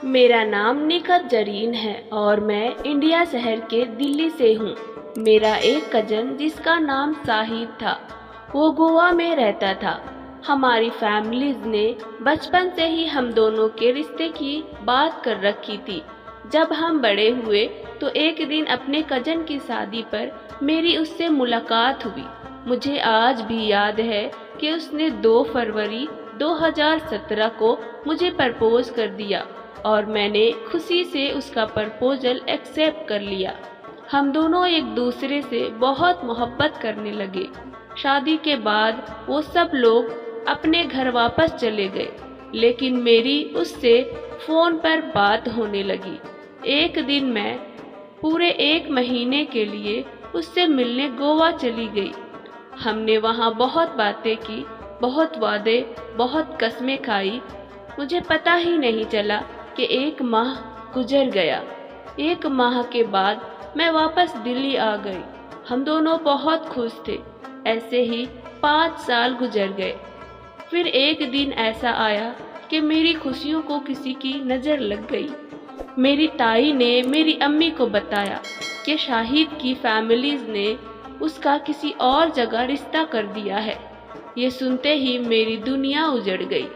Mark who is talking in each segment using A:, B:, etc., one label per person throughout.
A: मेरा नाम निखत जरीन है और मैं इंडिया शहर के दिल्ली से हूँ। मेरा एक कजन जिसका नाम साहिद था, वो गोवा में रहता था। हमारी फैमिलीज ने बचपन से ही हम दोनों के रिश्ते की बात कर रखी थी। जब हम बड़े हुए तो एक दिन अपने कजन की शादी पर मेरी उससे मुलाकात हुई। मुझे आज भी याद है कि उसने 2 फरवरी 2017 को मुझे प्रपोज कर दिया और मैंने खुशी से उसका प्रपोजल एक्सेप्ट कर लिया। हम दोनों एक दूसरे से बहुत मोहब्बत करने लगे। शादी के बाद वो सब लोग अपने घर वापस चले गए, लेकिन मेरी उससे फोन पर बात होने लगी। एक दिन मैं पूरे 1 महीने के लिए उससे मिलने गोवा चली गई। हमने वहाँ बहुत बातें की, बहुत वादे, बहुत कस्में खाई। मुझे पता ही नहीं चला कि 1 माह गुजर गया। 1 माह के बाद मैं वापस दिल्ली आ गई। हम दोनों बहुत खुश थे। ऐसे ही 5 साल गुजर गए। फिर एक दिन ऐसा आया कि मेरी खुशियों को किसी की नज़र लग गई। मेरी ताई ने मेरी अम्मी को बताया कि शाहिद की फैमिलीज ने उसका किसी और जगह रिश्ता कर दिया है। ये सुनते ही मेरी दुनिया उजड़ गई।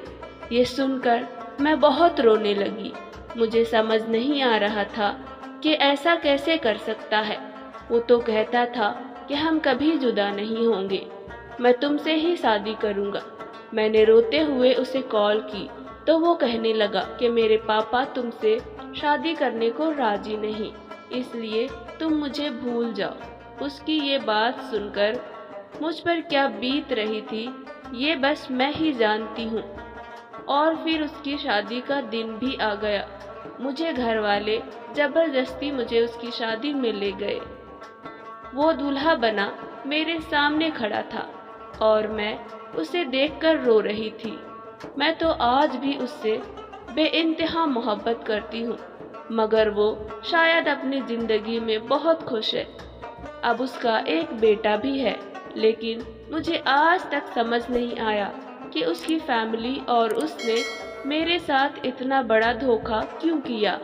A: ये सुनकर मैं बहुत रोने लगी। मुझे समझ नहीं आ रहा था कि ऐसा कैसे कर सकता है। वो तो कहता था कि हम कभी जुदा नहीं होंगे, मैं तुमसे ही शादी करूँगा। मैंने रोते हुए उसे कॉल की तो वो कहने लगा कि मेरे पापा तुमसे शादी करने को राजी नहीं, इसलिए तुम मुझे भूल जाओ। उसकी ये बात सुनकर मुझ पर क्या बीत रही थी ये बस मैं ही जानती हूँ। और फिर उसकी शादी का दिन भी आ गया। मुझे घर वाले जबरदस्ती मुझे उसकी शादी में ले गए। वो दूल्हा बना मेरे सामने खड़ा था और मैं उसे देखकर रो रही थी। मैं तो आज भी उससे बेइंतहा मोहब्बत करती हूँ, मगर वो शायद अपनी जिंदगी में बहुत खुश है। अब उसका एक बेटा भी है, लेकिन मुझे आज तक समझ नहीं आया कि उसकी फैमिली और उसने मेरे साथ इतना बड़ा धोखा क्यों किया।